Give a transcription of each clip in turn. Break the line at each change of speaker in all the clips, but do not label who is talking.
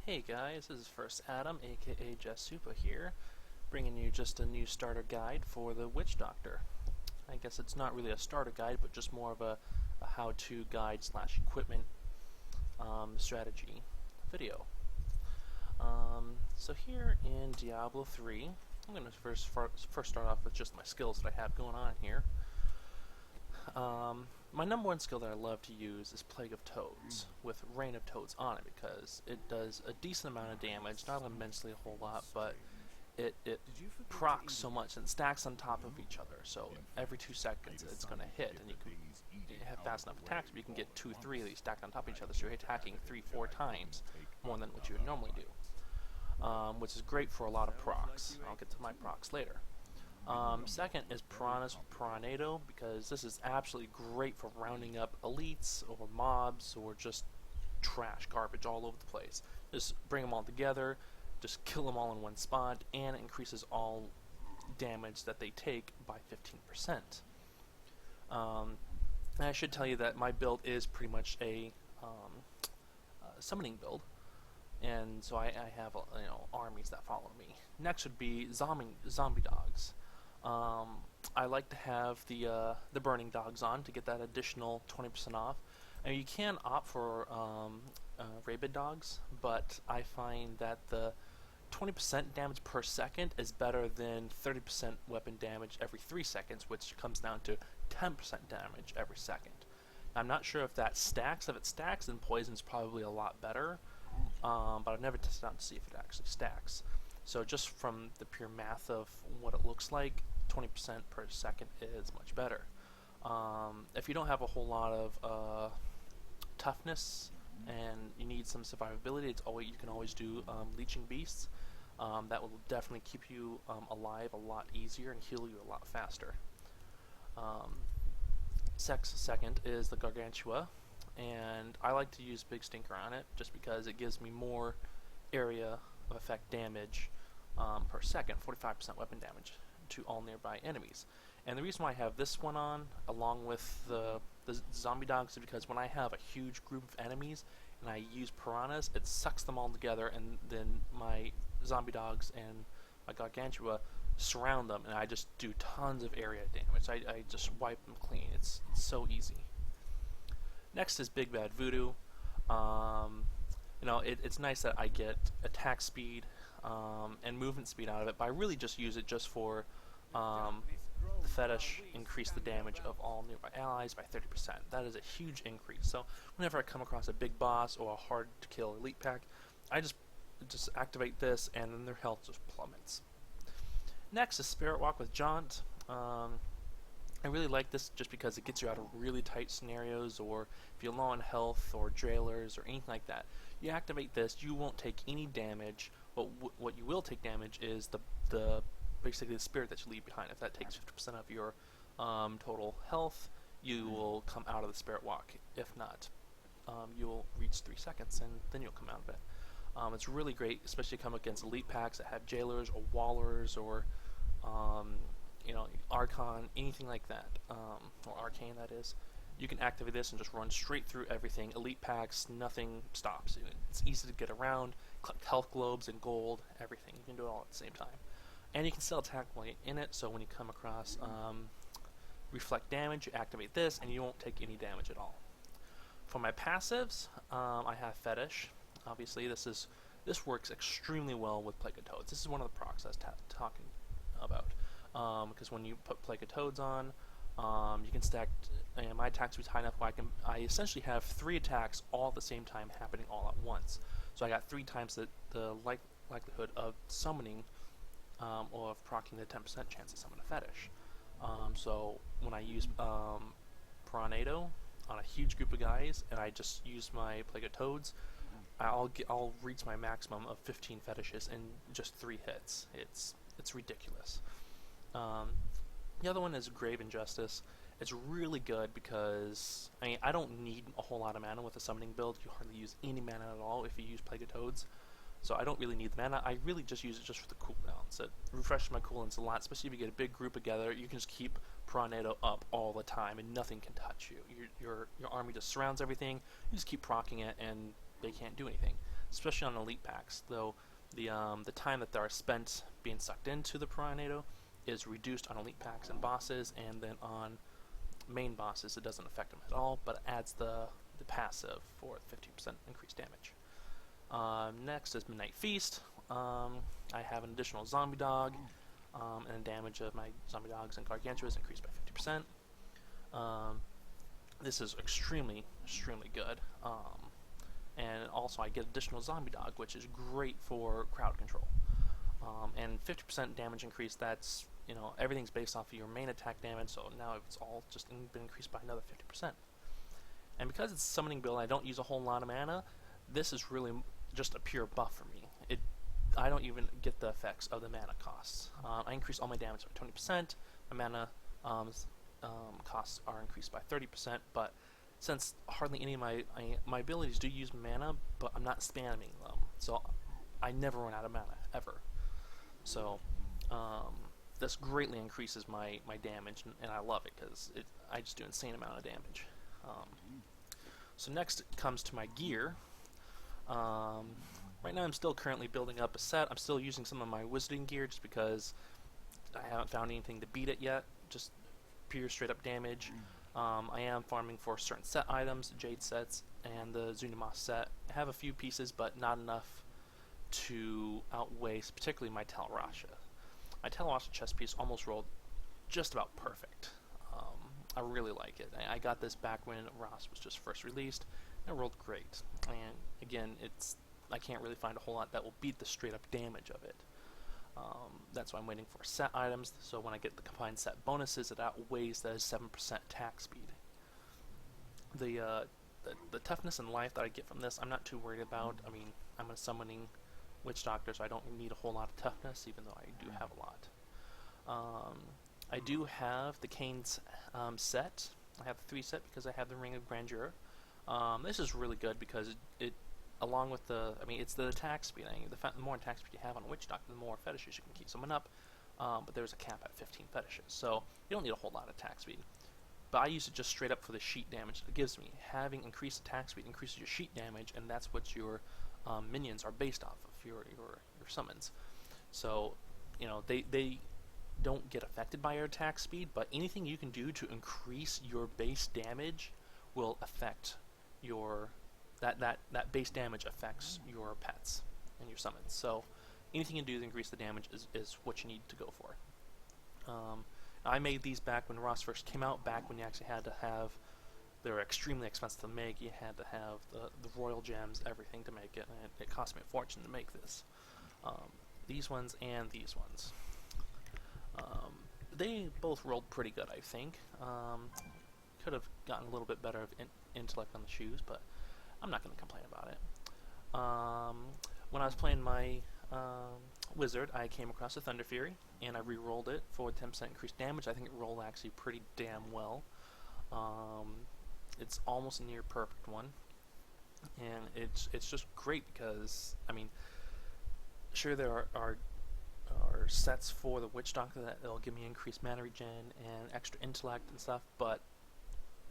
Hey guys, this is First Adam, aka Jasupa here, bringing you just a new starter guide for the Witch Doctor. I guess it's not really a starter guide, but just more of a how-to guide slash equipment strategy video. So here in Diablo 3, I'm going to first start off with just my skills that I have going on here. My number one skill that I love to use is Plague of Toads, with Rain of Toads on it, because it does a decent amount of damage, not immensely a whole lot, but it procs so much and stacks on top of each other, so every 2 seconds it's going to hit, and you have fast enough attacks, but you can get 2 or 3 of these stacked on top of each other, so you're attacking 3-4 times more than what you would normally do, which is great for a lot of procs. I'll get to my procs later. Second is Piranhas with Piranado, because this is absolutely great for rounding up elites or mobs or just trash, garbage all over the place. Just bring them all together, just kill them all in one spot, and it increases all damage that they take by 15%. And I should tell you that my build is pretty much a summoning build, and so I have armies that follow me. Next would be zombie dogs. I like to have the burning dogs on to get that additional 20% off. I mean, you can opt for rabid dogs, but I find that the 20% damage per second is better than 30% weapon damage every 3 seconds, which comes down to 10% damage every second. I'm not sure if that stacks. If it stacks, then poison's probably a lot better, but I've never tested out to see if it actually stacks. So just from the pure math of what it looks like, 20% per second is much better. If you don't have a whole lot of toughness and you need some survivability, you can always do leeching beasts. That will definitely keep you alive a lot easier and heal you a lot faster. Second is the Gargantua, and I like to use Big Stinker on it just because it gives me more area of effect damage per second, 45% weapon damage to all nearby enemies. And the reason why I have this one on, along with the zombie dogs, is because when I have a huge group of enemies and I use piranhas, it sucks them all together, and then my zombie dogs and my Gargantua surround them, and I just do tons of area damage. I just wipe them clean. It's so easy. Next is Big Bad Voodoo. It's nice that I get attack speed and movement speed out of it, but I really just use it just for the fetish, increase the damage of all nearby allies by 30%. That is a huge increase. So whenever I come across a big boss or a hard to kill elite pack, I just activate this, and then their health just plummets. Next is Spirit Walk with Jaunt. I really like this just because it gets you out of really tight scenarios, or if you're low on health or jailers or anything like that. You activate this, you won't take any damage, but what you will take damage is basically the spirit that you leave behind. If that takes 50% of your total health, you will come out of the Spirit Walk. If not, you'll reach 3 seconds and then you'll come out of it. It's really great, especially come against elite packs that have jailers or wallers or Archon, anything like that, or Arcane, that is. You can activate this and just run straight through everything. Elite packs, nothing stops you. It's easy to get around, collect health globes and gold, everything. You can do it all at the same time. And you can still attack while you're in it, so when you come across reflect damage, you activate this, and you won't take any damage at all. For my passives, I have Fetish. Obviously, this works extremely well with Plague of Toads. This is one of the procs I was talking about. Because when you put Plague of Toads on, you can stack, and my attack speed is high enough where I essentially have 3 attacks all at the same time happening all at once. So I got 3 times the likelihood of summoning or of proccing the 10% chance to summon a fetish. So when I use Piranado on a huge group of guys, and I just use my Plague of Toads, I'll reach my maximum of 15 fetishes in just 3 hits. It's ridiculous. The other one is Grave Injustice. It's really good because I don't need a whole lot of mana with a summoning build. You hardly use any mana at all if you use Plague of Toads. So I don't really need the mana. I really just use it just for the cooldowns. It refreshes my cooldowns a lot, especially if you get a big group together. You can just keep Piranado up all the time and nothing can touch you. Your army just surrounds everything. You just keep proccing it and they can't do anything. especially on elite packs. Though the time that they are spent being sucked into the Piranado is reduced on elite packs and bosses, and then on main bosses it doesn't affect them at all, but it adds the passive for 50% increased damage. Next is Midnight Feast. I have an additional zombie dog, and the damage of my zombie dogs and gargantua is increased by 50%. This is extremely good. And also I get additional zombie dog, which is great for crowd control. And 50% damage increase, that's, you know, everything's based off of your main attack damage, so now it's all just been increased by another 50%. And because it's a summoning build, I don't use a whole lot of mana, this is really just a pure buff for me. I don't even get the effects of the mana costs. I increase all my damage by 20%, my mana costs are increased by 30%, but since hardly any of my abilities do use mana, but I'm not spamming them, so I never run out of mana, ever. So this greatly increases my damage, and I love it because I just do an insane amount of damage. So next it comes to my gear. Right now I'm still currently building up a set. I'm still using some of my wizarding gear just because I haven't found anything to beat it yet, just pure straight up damage. I am farming for certain set items, Jade sets and the Zunimas set. I have a few pieces, but not enough to outweigh particularly my Talrasha. My Talrasha chest piece almost rolled just about perfect. I really like it. I got this back when Ross was just first released, and it rolled great. And again, I can't really find a whole lot that will beat the straight up damage of it. That's why I'm waiting for set items, so when I get the combined set bonuses, it outweighs the 7% attack speed. The toughness and life that I get from this, I'm not too worried about. I mean, I'm a summoning Witch Doctor, so I don't need a whole lot of toughness, even though I do have a lot. I do have the Kane's set. I have the 3 set because I have the Ring of Grandeur. This is really good because it along with it's the attack speed. The more attack speed you have on a Witch Doctor, the more fetishes you can keep someone up. But there's a cap at 15 fetishes, so you don't need a whole lot of attack speed. But I use it just straight up for the sheet damage that it gives me. Having increased attack speed increases your sheet damage, and that's what your minions are based off of, your summons. So, you know, they don't get affected by your attack speed, but anything you can do to increase your base damage will affect your that base damage affects your pets and your summons. So anything you can do to increase the damage is what you need to go for. I made these back when Ross first came out, back when you actually had to have, they were extremely expensive to make. You had to have the royal gems, everything to make it, and it cost me a fortune to make this. These ones and these ones. They both rolled pretty good, I think. Could have gotten a little bit better of intellect on the shoes, but I'm not going to complain about it. When I was playing my wizard, I came across a Thunder Fury, and I re-rolled it for 10% increased damage. I think it rolled actually pretty damn well. It's almost a near perfect one, and it's just great because, I mean, sure there are sets for the Witch Doctor that will give me increased mana regen and extra intellect and stuff, but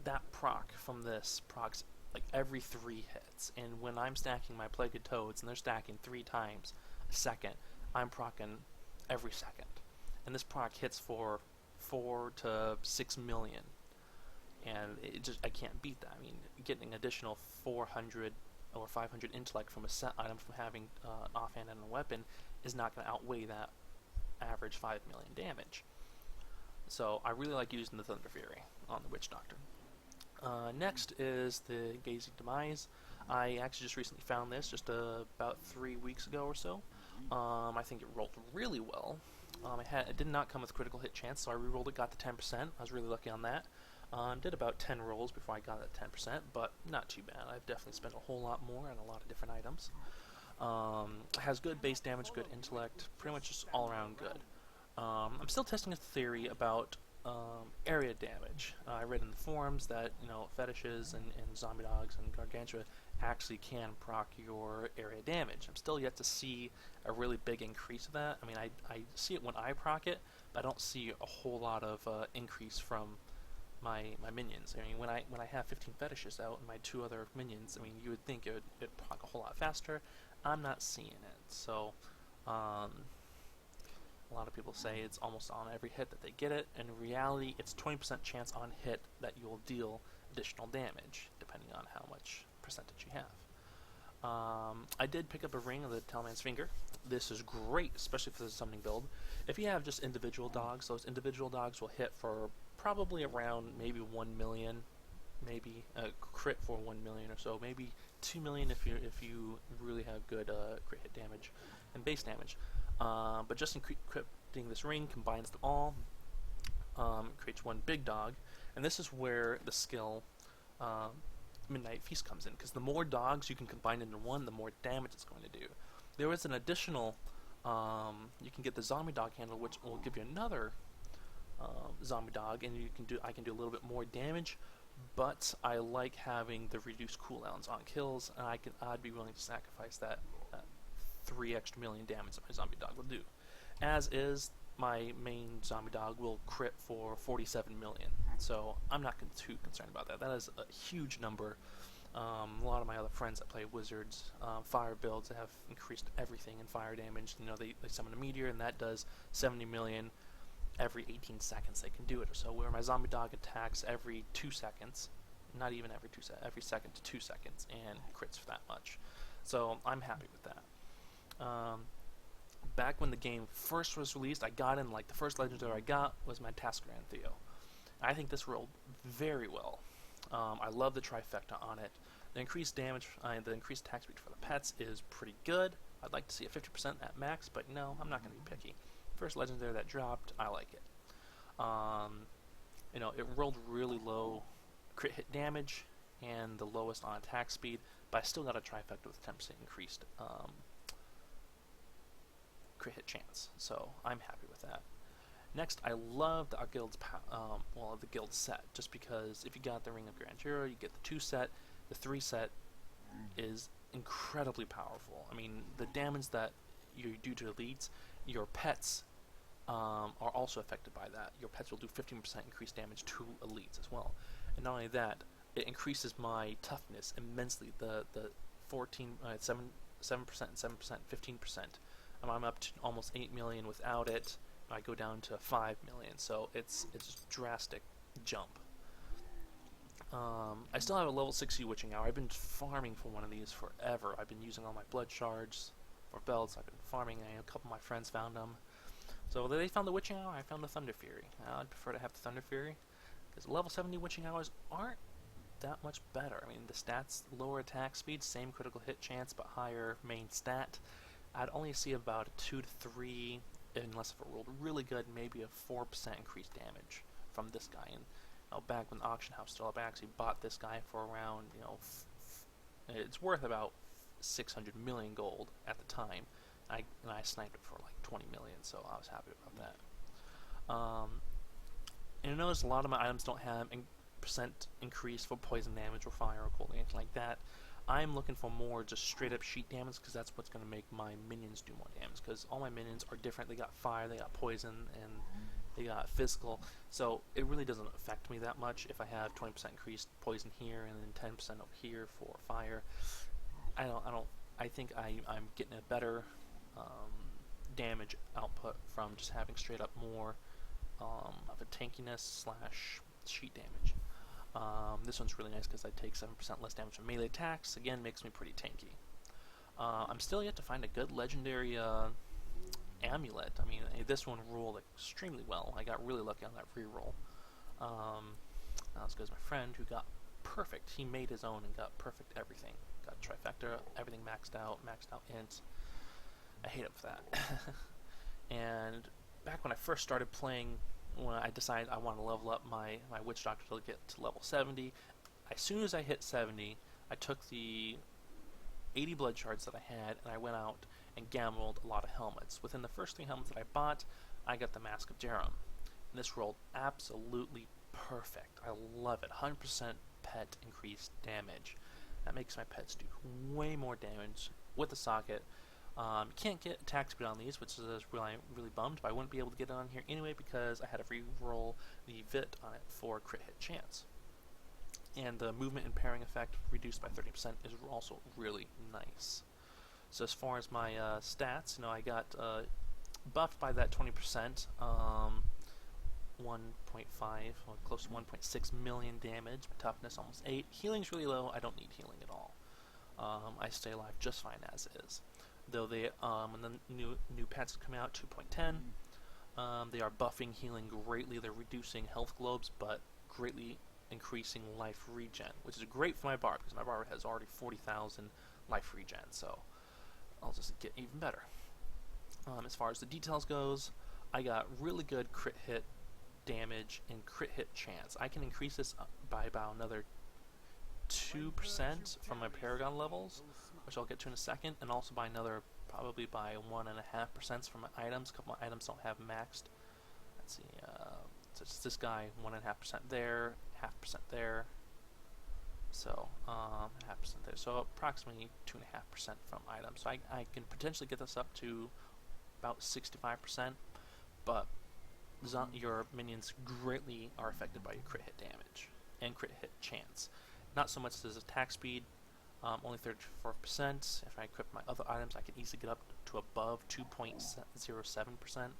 that proc from this procs like every 3 hits, and when I'm stacking my Plague of Toads and they're stacking 3 times a second, I'm proccing every second, and this proc hits for 4 to 6 million, and I can't beat that. I mean, getting additional 400 or 500 intellect from a set item from having offhand and a weapon is not going to outweigh that average 5 million damage. So I really like using the Thunder Fury on the Witch Doctor. Next is the Gazing Demise. I actually just recently found this just about 3 weeks ago or so. I think it rolled really well. It did not come with critical hit chance, so I re-rolled it, got to 10%. I was really lucky on that. Did about 10 rolls before I got it at 10%, but not too bad. I've definitely spent a whole lot more on a lot of different items. Has good base damage, good intellect, pretty much just all around good. I'm still testing a theory about area damage. I read in the forums that, you know, fetishes and zombie dogs and gargantua actually can proc your area damage. I'm still yet to see a really big increase of that. I mean, I see it when I proc it, but I don't see a whole lot of increase from my minions. I mean, when I have 15 fetishes out and my 2 other minions, I mean, you would think it'd proc a whole lot faster. I'm not seeing it. So, a lot of people say it's almost on every hit that they get it. In reality, it's 20% chance on hit that you'll deal additional damage, depending on how much percentage you have. I did pick up a ring of the Talman's Finger. This is great, especially for the summoning build. If you have just individual dogs, those individual dogs will hit for probably around maybe 1 million, maybe a crit for 1 million or so, maybe 2 million if you really have good crit hit damage and base damage. But just encrypting this ring combines them all, creates one big dog, and this is where the skill Midnight Feast comes in, because the more dogs you can combine into one, the more damage it's going to do. There is an additional, you can get the zombie dog handle, which will give you another zombie dog, and I can do a little bit more damage, but I like having the reduced cooldowns on kills, and I'd be willing to sacrifice that 3 extra million damage that my zombie dog will do. As is, my main zombie dog will crit for 47 million, so I'm not too concerned about that. That is a huge number. A lot of my other friends that play wizards, fire builds, have increased everything in fire damage. You know, they summon a meteor, and that does 70 million every 18 seconds they can do it or so, where my zombie dog attacks every 2 seconds, not even every 2 seconds, every second to 2 seconds, and crits for that much. So I'm happy with that. Back when the game first was released, I got in, like, the first legendary I got was my Tascaran Theo. I think this rolled very well. I love the trifecta on it. The increased damage, the increased attack speed for the pets is pretty good. I'd like to see a 50% at max, but no, I'm not going to be picky. First legendary that dropped, I like it. You know, it rolled really low crit hit damage and the lowest on attack speed, but I still got a trifecta with 10% increased crit hit chance, so I'm happy with that. Next, I love the guild's the guild set, just because if you got the Ring of Grand Hero, you get the 2 set. The 3 set is incredibly powerful. I mean, the damage that you do to elites, your pets are also affected by that. Your pets will do 15% increased damage to elites as well. And not only that, it increases my toughness immensely. The 7% and 7%, 15%. I'm up to almost 8 million without it. I go down to 5 million, so it's a drastic jump. I still have a level 60 Witching Hour. I've been farming for one of these forever. I've been using all my blood shards for belts. I've been farming, and a couple of my friends found them. So they found the Witching Hour, I found the Thunder Fury. I'd prefer to have the Thunder Fury, because level 70 Witching Hours aren't that much better. I mean, the stats, lower attack speed, same critical hit chance, but higher main stat. I'd only see about a 2 to 3, unless if it rolled really good, maybe a 4% increased damage from this guy. And back when the auction house still up, I actually bought this guy for around, it's worth about 600 million gold at the time. And I sniped it for like 20 million, so I was happy about that. And you notice a lot of my items don't have percent increase for poison damage or fire or cold, anything like that. I'm looking for more just straight up sheet damage, because that's what's going to make my minions do more damage, because all my minions are different. They got fire, they got poison, and they got physical, so it really doesn't affect me that much if I have 20% increased poison here and then 10% over here for fire. I think I'm getting a better damage output from just having straight up more of a tankiness slash sheet damage. This one's really nice because I take 7% less damage from melee attacks. Again, makes me pretty tanky. I'm still yet to find a good legendary amulet. I mean, this one rolled extremely well. I got really lucky on that reroll. That's because my friend who got perfect, he made his own and got perfect everything. Got trifecta, everything maxed out int. I hate it for that. And back when I first started playing, when I decided I wanted to level up my Witch Doctor to get to level 70, as soon as I hit 70, I took the 80 blood shards that I had, and I went out and gambled a lot of helmets. Within the first 3 helmets that I bought, I got the Mask of Jerem. And this rolled absolutely perfect. I love it. 100% pet increased damage. That makes my pets do way more damage with the socket. You can't get attack speed on these, which is really bummed, but I wouldn't be able to get it on here anyway because I had to re-roll the VIT on it for crit hit chance. And the movement and pairing effect reduced by 30% is also really nice. So as far as my stats, you know, I got buffed by that 20%, 1.5, well, close to 1.6 million damage, toughness almost 8. Healing's really low. I don't need healing at all. I stay alive just fine as is. Though they, when the new patches come out, 2.10, they are buffing healing greatly. They're reducing health globes, but greatly increasing life regen, which is great for my bard because my bard has already 40,000 life regen. So I'll just get even better. As far as the details goes, I got really good crit hit damage and crit hit chance. I can increase this by about another 2% from my Paragon levels, which I'll get to in a second, and also by another, probably by 1.5% from my items. A couple of my items don't have maxed. Let's see, so it's this guy, 1.5% there, 0.5% there, so 0.5% there, so approximately 2.5% from items. So I can potentially get this up to about 65%, but your minions greatly are affected by your crit hit damage and crit hit chance. Not so much as attack speed, only 34%. If I equip my other items, I can easily get up to above 2.07%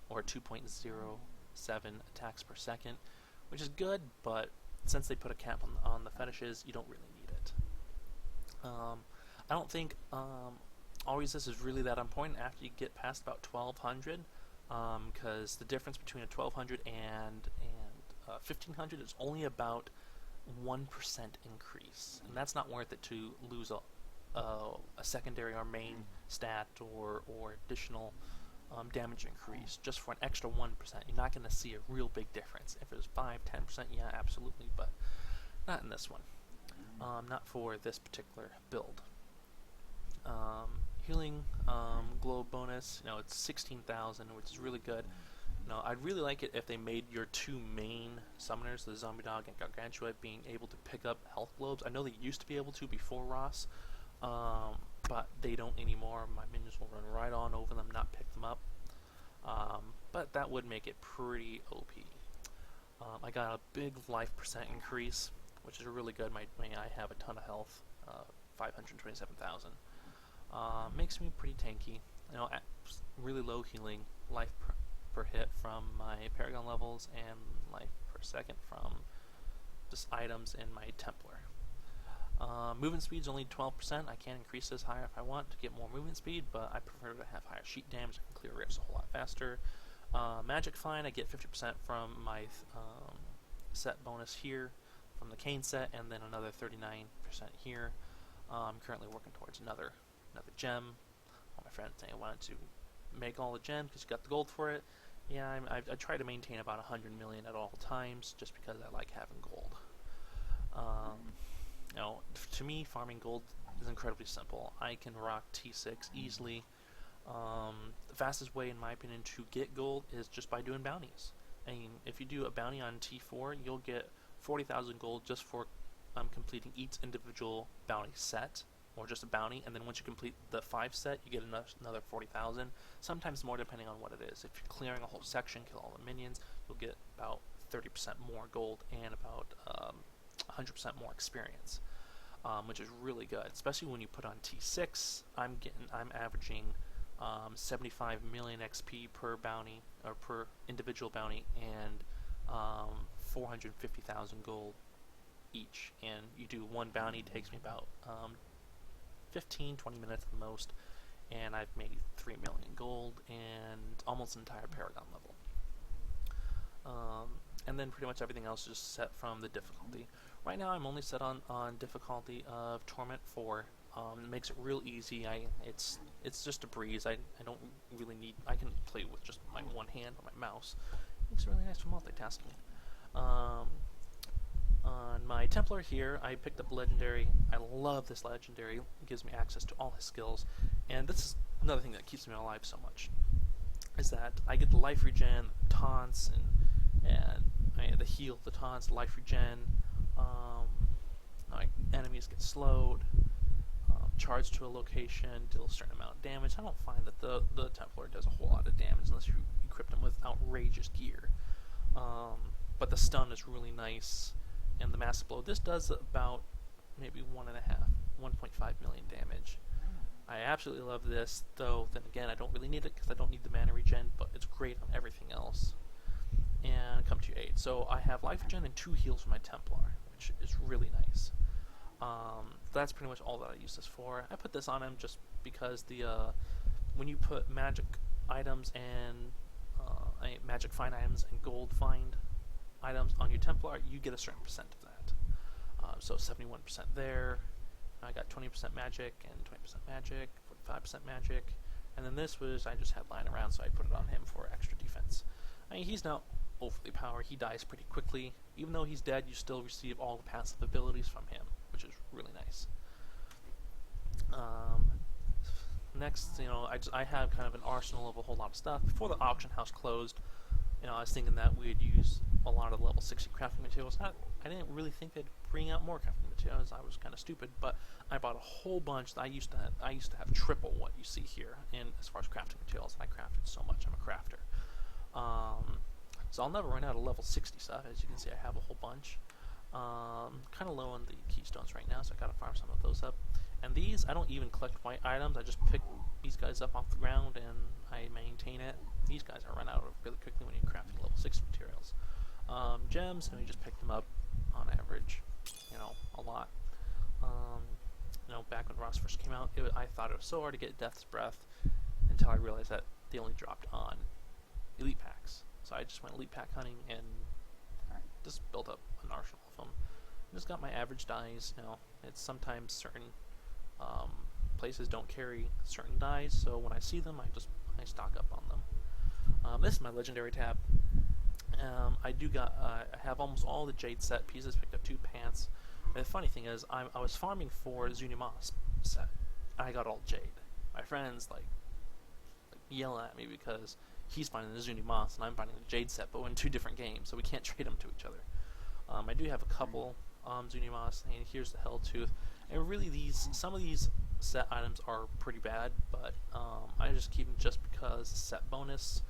or 2.07 attacks per second, which is good, but since they put a cap on the fetishes, you don't really need it. I don't think all resist is really that important after you get past about 1200, because the difference between a 1200 and 1500 is only about 1% increase, and that's not worth it to lose a secondary or main stat or additional damage increase just for an extra 1%. You're not going to see a real big difference. If it was 5-10%, yeah, absolutely, but not in this one. Not for this particular build. Healing globe bonus, you know, it's 16,000, which is really good. You know, I'd really like it if they made your two main summoners, the Zombie Dog and Gargantua, being able to pick up health globes. I know they used to be able to before Ross, but they don't anymore. My minions will run right on over them, not pick them up. But that would make it pretty OP. I got a big life percent increase, which is really good. I have a ton of health, 527,000. Makes me pretty tanky. You know, really low healing, life per hit from my Paragon levels, and life per second from just items in my Templar. Movement speed's only 12%. I can increase this higher if I want to get more movement speed, but I prefer to have higher sheet damage. I can clear areas a whole lot faster. Magic Find, I get 50% from my set bonus here from the Cane set, and then another 39% here. I'm currently working towards another gem. All my friends saying I wanted to make all the gems because you got the gold for it. Yeah, I try to maintain about 100 million at all times just because I like having gold. You know, to me, farming gold is incredibly simple. I can rock T6 easily. The fastest way, in my opinion, to get gold is just by doing bounties. I mean, if you do a bounty on T4, you'll get 40,000 gold just for completing each individual bounty set, or just a bounty, and then once you complete the 5 set, you get another 40,000, sometimes more depending on what it is. If you're clearing a whole section, kill all the minions, you'll get about 30% more gold and about 100% more experience, which is really good, especially when you put on T6. I'm averaging 75 million XP per bounty, or per individual bounty, and 450,000 gold each. And you do one bounty, takes me about 15-20 minutes at the most, and I've made 3 million gold and almost an entire Paragon level. And then pretty much everything else is just set from the difficulty. Right now I'm only set on difficulty of Torment 4. It makes it real easy. It's just a breeze. I don't really need. I can play with just my one hand on my mouse. Makes it really nice for multitasking. On my Templar here, I picked up Legendary. I love this Legendary. It gives me access to all his skills, and this is another thing that keeps me alive so much, is that I get the life regen, taunts, and the heal, the taunts, life regen. My enemies get slowed, charge to a location, deal a certain amount of damage. I don't find that the Templar does a whole lot of damage unless you equip them with outrageous gear. But the stun is really nice, and the massive blow. This does about maybe 1.5 million damage. I absolutely love this, though then again I don't really need it because I don't need the mana regen, but it's great on everything else. And come to 8. So I have life regen and 2 heals for my Templar, which is really nice. That's pretty much all that I use this for. I put this on him just because the when you put magic items and magic find items and gold find items on your Templar, you get a certain percent of that. So 71% there. I got 20% magic and 20% magic, 45% magic, and then this was I just had lying around, so I put it on him for extra defense. I mean, he's not overly powered. He dies pretty quickly. Even though he's dead, you still receive all the passive abilities from him, which is really nice. Next, I have kind of an arsenal of a whole lot of stuff. Before the auction house closed, I was thinking that we'd use a lot of level 60 crafting materials. I didn't really think they'd bring out more crafting materials. I was kind of stupid, but I bought a whole bunch. I used to have triple what you see here in as far as crafting materials, and I crafted so much. I'm a crafter. So I'll never run out of level 60 stuff. As you can see, I have a whole bunch. Kind of low on the keystones right now, so I gotta farm some of those up. And these, I don't even collect white items. I just pick these guys up off the ground and I maintain it. These guys are run out of really quickly when you're crafting level 6 materials. Gems, and we just pick them up on average, a lot. Back when Ross first came out, I thought it was so hard to get Death's Breath until I realized that they only dropped on elite packs. So I just went elite pack hunting and just built up an arsenal of them. Just got my average dies. It's sometimes certain places don't carry certain dies, so when I see them, I stock up on them. This is my legendary tab. I have almost all the Jade set pieces. Picked up 2 pants. And the funny thing is, I was farming for Zunimas set. I got all Jade. My friends like yelling at me because he's finding the Zunimas and I'm finding the Jade set, but we're in 2 different games, so we can't trade them to each other. I do have a couple Zunimas, and here's the Helltooth. And really, some of these set items are pretty bad, but I just keep them just because set bonus,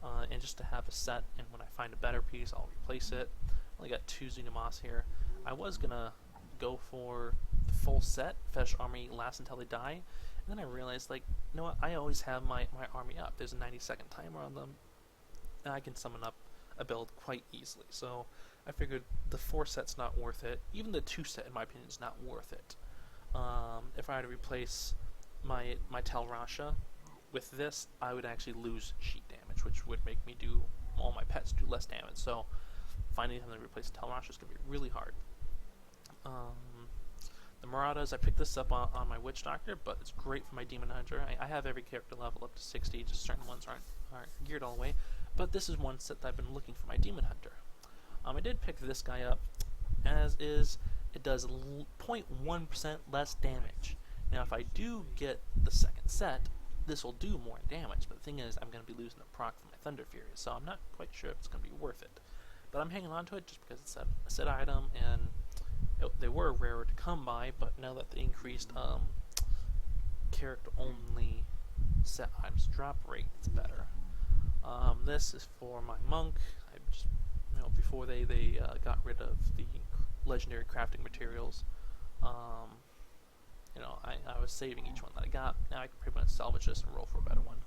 and just to have a set, and when I find a better piece, I'll replace it. I only got 2 Zunimas here. I was gonna go for the full set, Fetish Army lasts until they die, and then I realized, I always have my army up. There's a 90-second timer on them, and I can summon up a build quite easily. So I figured the 4 set's not worth it. Even the 2 set, in my opinion, is not worth it. If I had to replace my Tel Rasha with this, I would actually lose sheet damage, which would make me do all my pets do less damage. So finding something to replace Tel Rasha is going to be really hard. The Marauders, I picked this up on my Witch Doctor, but it's great for my Demon Hunter. I have every character level up to 60, just certain ones aren't geared all the way. But this is one set that I've been looking for my Demon Hunter. I did pick this guy up, as is, it does 0.1% less damage. Now if I do get the second set, this will do more damage, but the thing is, I'm going to be losing the proc from my Thunder Fury, so I'm not quite sure if it's going to be worth it. But I'm hanging on to it just because it's a set item, and they were rarer to come by, but now that the increased character-only set items drop rate, it's better. This is for my monk. I just, before they got rid of the legendary crafting materials, I was saving each one that I got. Now I can pretty much salvage this and roll for a better one.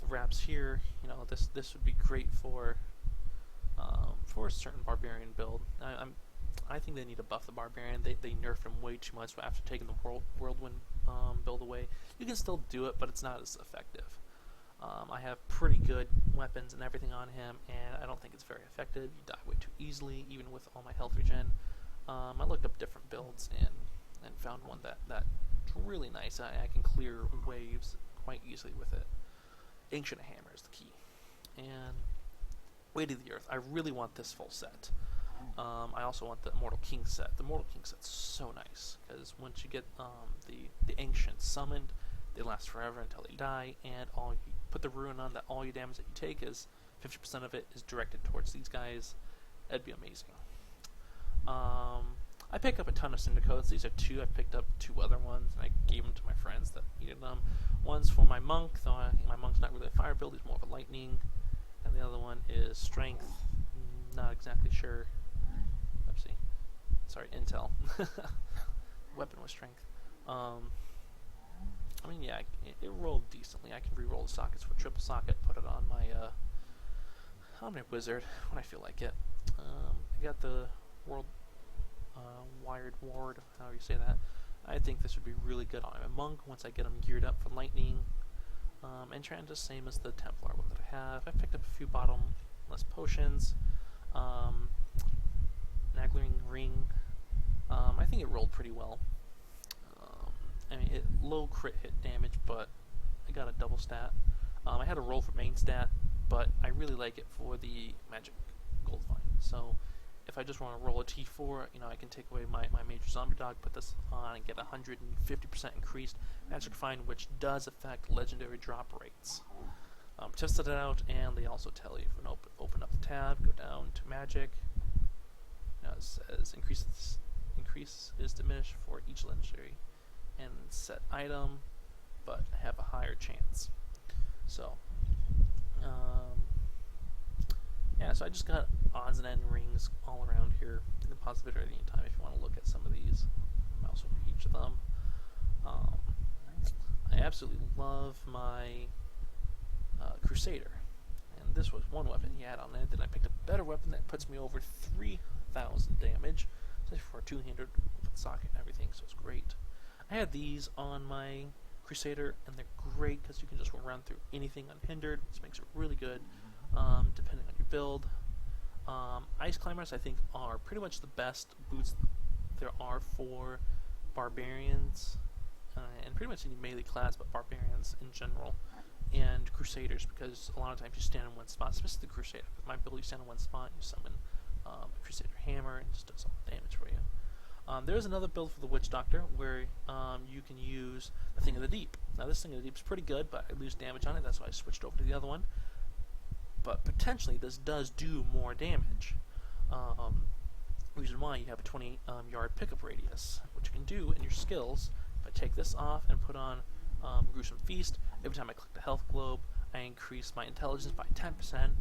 The wraps here, this would be great for a certain barbarian build. I think they need to buff the barbarian. They nerfed him way too much after taking the whirlwind build away. You can still do it, but it's not as effective. I have pretty good weapons and everything on him, and I don't think it's very effective. You die way too easily, even with all my health regen. I looked up different builds and found one that's really nice. I can clear waves quite easily with it. Ancient Hammer is the key. And Weight of the Earth. I really want this full set. I also want the Immortal King set. The Immortal King set's so nice, because once you get the Ancients summoned, they last forever until they die, and you put the rune on that all your damage that you take is 50% of it is directed towards these guys. That'd be amazing. I pick up a ton of Syndicates. These are 2. I picked up 2 other ones, and I gave them to my friends that needed them. One's for my monk, though my monk's not really a fire build, he's more of a lightning. And the other one is strength. Not exactly sure. Let's see. Sorry, intel. Weapon with strength. I mean, yeah, it rolled decently. I can re-roll the sockets for a triple socket, put it on my wizard when I feel like it. I got the world wired ward, however you say that. I think this would be really good on my monk once I get him geared up for lightning. Enchantress, same as the Templar one that I have. I picked up a few bottomless potions. Naggling ring. I think it rolled pretty well. I mean, low crit hit damage, but I got a double stat. I had a roll for main stat, but I really like it for the magic gold vine. So if I just want to roll a T4, I can take away my major zombie dog, put this on, and get 150% increased magic vine, which does affect legendary drop rates. Tested it out, and they also tell you if you open up the tab, go down to magic. Now it says increase is diminished for each legendary and set item, but have a higher chance. So, yeah, so I just got odds and end rings all around here. You can pause the video at any time if you want to look at some of these. Mouse over each of them. I absolutely love my Crusader, and this was one weapon he had on it. Then I picked a better weapon that puts me over 3,000 damage, especially for a two-handed socket and everything, so it's great. I had these on my Crusader, and they're great because you can just run through anything unhindered, which makes it really good, depending on your build. Ice Climbers, I think, are pretty much the best boots there are for Barbarians, and pretty much any melee class, but Barbarians in general, and Crusaders, because a lot of times you stand in one spot, especially the Crusader. With my build, you stand in one spot, you summon a Crusader Hammer, and it just does all the damage for you. There's another build for the Witch Doctor where you can use the Thing of the Deep. Now this Thing of the Deep is pretty good, but I lose damage on it, that's why I switched over to the other one. But potentially this does do more damage. Reason why, you have a 20 yard pickup radius, which you can do in your skills. If I take this off and put on Gruesome Feast, every time I click the health globe, I increase my intelligence by 10%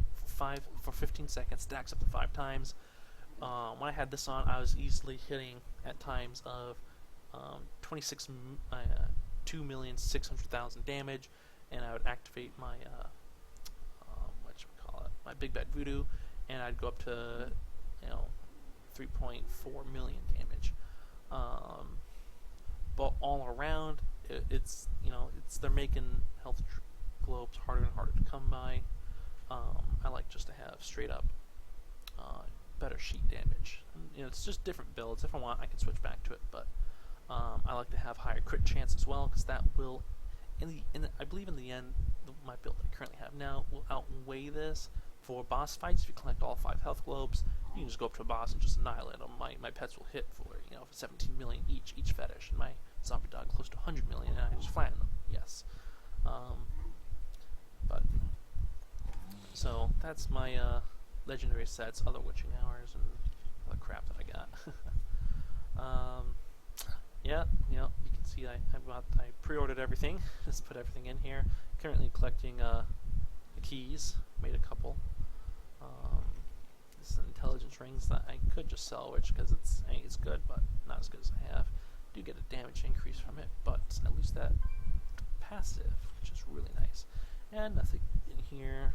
for 15 seconds, stacks up to 5 times. When I had this on, I was easily hitting at times of 2,600,000 damage, and I would activate my my Big Bad Voodoo, and I'd go up to 3.4 million damage. But all around, they're making health globes harder and harder to come by. I like just to have straight up better sheet damage. And, it's just different builds. If I want, I can switch back to it, but I like to have higher crit chance as well, because that will, I believe in the end, my build I currently have now will outweigh this. For boss fights, if you collect all 5 health globes, you can just go up to a boss and just annihilate them. My pets will hit for 17 million each fetish, and my zombie dog close to 100 million, and I just flatten them. Yes. But so that's my legendary sets, other witching hours, and other crap that I got. Yeah, you can see I pre-ordered everything. Just put everything in here. Currently collecting the keys. Made a couple. This is intelligence rings that I could just sell, because it's good, but not as good as I have. Do get a damage increase from it, but I lose that passive, which is really nice. And nothing in here.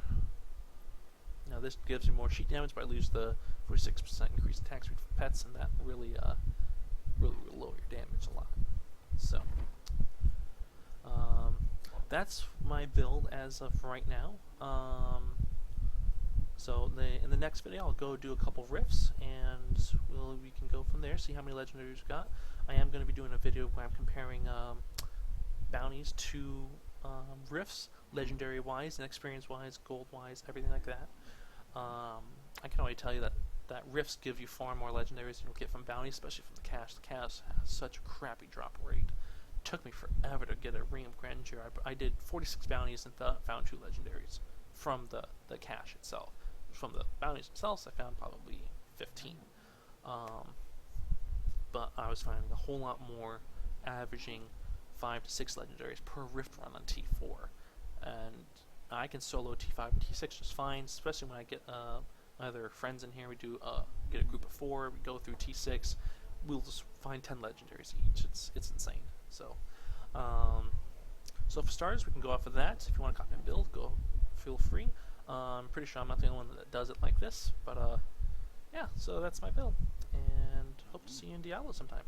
Now this gives me more sheet damage, but I lose the 46% increased attack speed for pets, and that really will lower your damage a lot. So that's my build as of right now. So in the next video, I'll go do a couple rifts, and we can go from there, see how many legendaries we got. I am going to be doing a video where I'm comparing bounties to rifts, legendary-wise and experience-wise, gold-wise, everything like that. I can already tell you that rifts give you far more legendaries than you'll get from bounties, especially from the cache. The cache has such a crappy drop rate. It took me forever to get a Ring of Grandeur. I did 46 bounties and found 2 legendaries from the cache itself. From the bounties themselves, I found probably 15. But I was finding a whole lot more, averaging 5 to 6 legendaries per rift run on T4. And I can solo T5 and T6 just fine, especially when I get other friends in here. We do get a group of 4, we go through T6, we'll just find 10 legendaries each. It's insane. So, so for starters, we can go off of that. If you want to copy and build, feel free. I'm pretty sure I'm not the only one that does it like this, but yeah, so that's my build, and hope to see you in Diablo sometime.